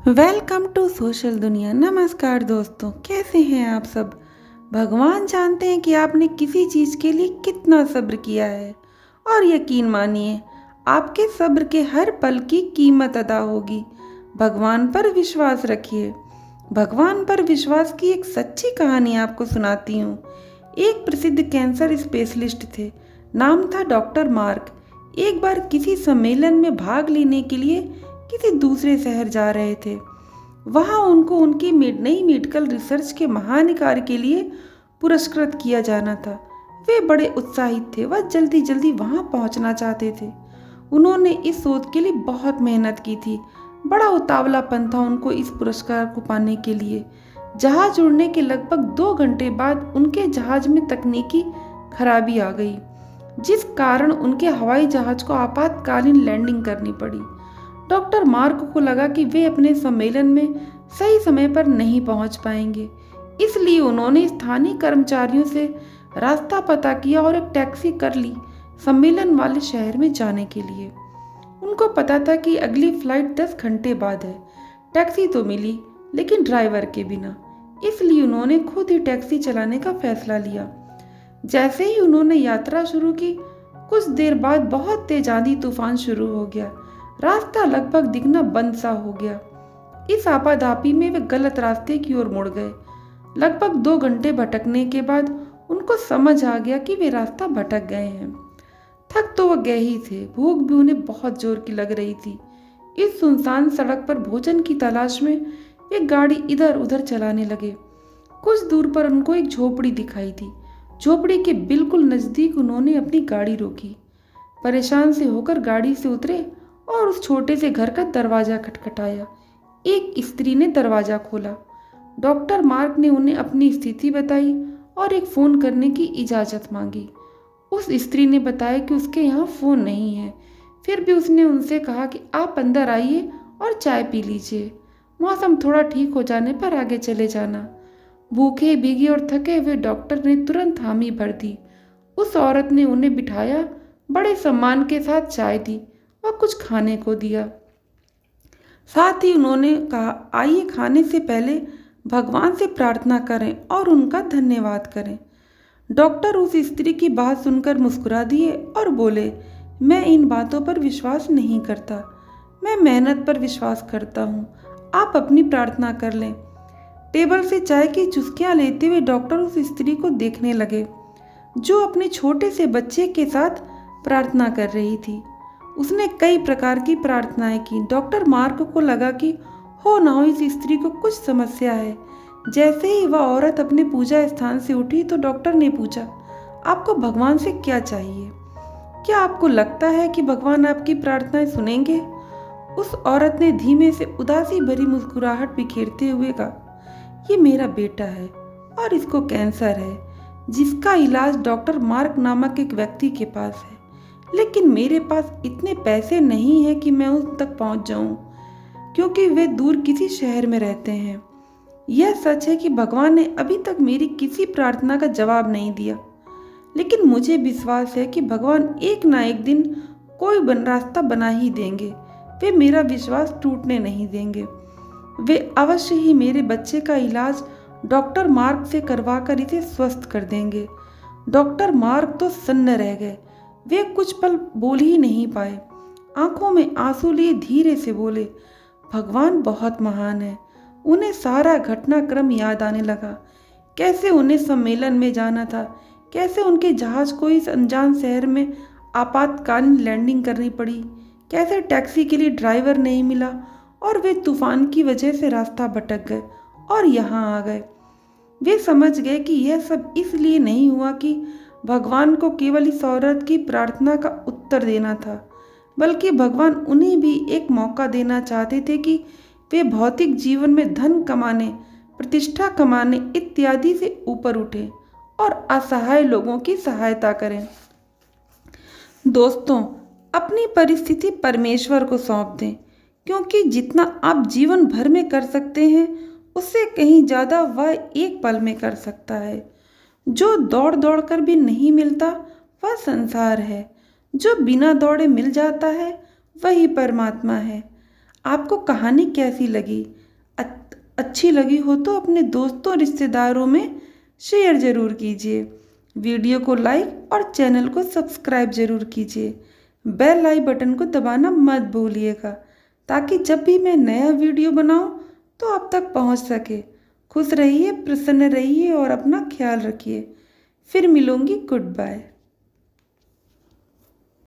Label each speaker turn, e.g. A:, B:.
A: Welcome to social दुनिया। नमस्कार दोस्तों, कैसे हैं आप सब। भगवान जानते हैं कि आपने किसी चीज़ के लिए कितना सब्र किया है और यकीन मानिए आपके सब्र के हर पल की कीमत अदा होगी। भगवान पर विश्वास रखिए। भगवान पर विश्वास की एक सच्ची कहानी आपको सुनाती हूँ। एक प्रसिद्ध कैंसर स्पेशलिस्ट थे, नाम था डॉक्टर मार्क। एक बार किसी सम्मेलन में भाग लेने के लिए किसी दूसरे शहर जा रहे थे। वहां उनको उनकी नई मेडिकल रिसर्च के महान कार्य के लिए पुरस्कृत किया जाना था। वे बड़े उत्साहित थे, वह जल्दी जल्दी वहां पहुंचना चाहते थे। उन्होंने इस शोध के लिए बहुत मेहनत की थी। बड़ा उतावलापन था उनको इस पुरस्कार को पाने के लिए। जहाज उड़ने के लगभग 2 घंटे बाद उनके जहाज में तकनीकी खराबी आ गई, जिस कारण उनके हवाई जहाज को आपातकालीन लैंडिंग करनी पड़ी। डॉक्टर मार्क को लगा कि वे अपने सम्मेलन में सही समय पर नहीं पहुंच पाएंगे, इसलिए उन्होंने स्थानीय कर्मचारियों से रास्ता पता किया और एक टैक्सी कर ली सम्मेलन वाले शहर में जाने के लिए। उनको पता था कि अगली फ्लाइट 10 घंटे बाद है। टैक्सी तो मिली, लेकिन ड्राइवर के बिना, इसलिए उन्होंने खुद ही टैक्सी चलाने का फैसला लिया। जैसे ही उन्होंने यात्रा शुरू की, कुछ देर बाद बहुत तेज आंधी तूफान शुरू हो गया। रास्ता लगभग दिखना बंद सा हो गया। इस आपाधापी में वे गलत रास्ते की ओर मुड़ गए। लगभग 2 घंटे भटकने के बाद उनको समझ आ गया कि वे रास्ता भटक गए हैं। थक तो वह गए ही थे, भूख भी उन्हें बहुत जोर की लग रही थी। इस सुनसान सड़क पर भोजन की तलाश में वे गाड़ी इधर उधर चलाने लगे। कुछ दूर पर उनको एक झोपड़ी दिखाई दी। झोपड़ी के बिल्कुल नजदीक उन्होंने अपनी गाड़ी रोकी। परेशान से होकर गाड़ी से उतरे और उस छोटे से घर का दरवाजा खटखटाया। एक स्त्री ने दरवाजा खोला। डॉक्टर मार्क ने उन्हें अपनी स्थिति बताई और एक फ़ोन करने की इजाज़त मांगी। उस स्त्री ने बताया कि उसके यहाँ फ़ोन नहीं है। फिर भी उसने उनसे कहा कि आप अंदर आइए और चाय पी लीजिए। मौसम थोड़ा ठीक हो जाने पर आगे चले जाना। भूखे, भीगे और थके हुए डॉक्टर ने तुरंत हामी भर दी। उस औरत ने उन्हें बिठाया, बड़े सम्मान के साथ चाय दी और कुछ खाने को दिया। साथ ही उन्होंने कहा, आइए खाने से पहले भगवान से प्रार्थना करें और उनका धन्यवाद करें। डॉक्टर उस स्त्री की बात सुनकर मुस्कुरा दिए और बोले, मैं इन बातों पर विश्वास नहीं करता, मैं मेहनत पर विश्वास करता हूँ। आप अपनी प्रार्थना कर लें। टेबल से चाय की चुस्कियाँ लेते हुए डॉक्टर उस स्त्री को देखने लगे, जो अपने छोटे से बच्चे के साथ प्रार्थना कर रही थी। उसने कई प्रकार की प्रार्थनाएं की। डॉक्टर मार्क को लगा कि हो ना हो इस स्त्री को कुछ समस्या है। जैसे ही वह औरत अपने पूजा स्थान से उठी तो डॉक्टर ने पूछा, आपको भगवान से क्या चाहिए? क्या आपको लगता है कि भगवान आपकी प्रार्थनाएं सुनेंगे? उस औरत ने धीमे से उदासी भरी मुस्कुराहट बिखेरते हुए कहा, ये मेरा बेटा है और इसको कैंसर है, जिसका इलाज डॉक्टर मार्क नामक एक व्यक्ति के पास है। लेकिन मेरे पास इतने पैसे नहीं है कि मैं उन तक पहुंच जाऊं, क्योंकि वे दूर किसी शहर में रहते हैं। यह सच है कि भगवान ने अभी तक मेरी किसी प्रार्थना का जवाब नहीं दिया, लेकिन मुझे विश्वास है कि भगवान एक ना एक दिन कोई रास्ता बना ही देंगे। वे मेरा विश्वास टूटने नहीं देंगे। वे अवश्य ही मेरे बच्चे का इलाज डॉक्टर मार्क से करवाकर इसे स्वस्थ कर देंगे। डॉक्टर मार्क तो सन्न रह गए। वे कुछ पल बोल ही नहीं पाए। आंखों में आंसू लिए धीरे से बोले, भगवान बहुत महान है। उन्हें सारा घटनाक्रम याद आने लगा। कैसे उन्हें सम्मेलन में जाना था, कैसे उनके जहाज को इस अनजान शहर में आपातकालीन लैंडिंग करनी पड़ी, कैसे टैक्सी के लिए ड्राइवर नहीं मिला और वे तूफान की वजह से रास्ता भटक गए और यहाँ आ गए। वे समझ गए कि यह सब इसलिए नहीं हुआ कि भगवान को केवल इस औरत की प्रार्थना का उत्तर देना था, बल्कि भगवान उन्हें भी एक मौका देना चाहते थे कि वे भौतिक जीवन में धन कमाने, प्रतिष्ठा कमाने इत्यादि से ऊपर उठे और असहाय लोगों की सहायता करें। दोस्तों, अपनी परिस्थिति परमेश्वर को सौंप दें, क्योंकि जितना आप जीवन भर में कर सकते हैं, उससे कहीं ज़्यादा वह एक पल में कर सकता है। जो दौड़ दौड़ कर भी नहीं मिलता वह संसार है, जो बिना दौड़े मिल जाता है वही परमात्मा है। आपको कहानी कैसी लगी? अच्छी लगी हो तो अपने दोस्तों रिश्तेदारों में शेयर ज़रूर कीजिए। वीडियो को लाइक और चैनल को सब्सक्राइब ज़रूर कीजिए। बेल आई बटन को दबाना मत भूलिएगा ताकि जब भी मैं नया वीडियो बनाऊं तो आप तक पहुंच सके। खुश रहिए, प्रसन्न रहिए और अपना ख्याल रखिए। फिर मिलूंगी। Good bye.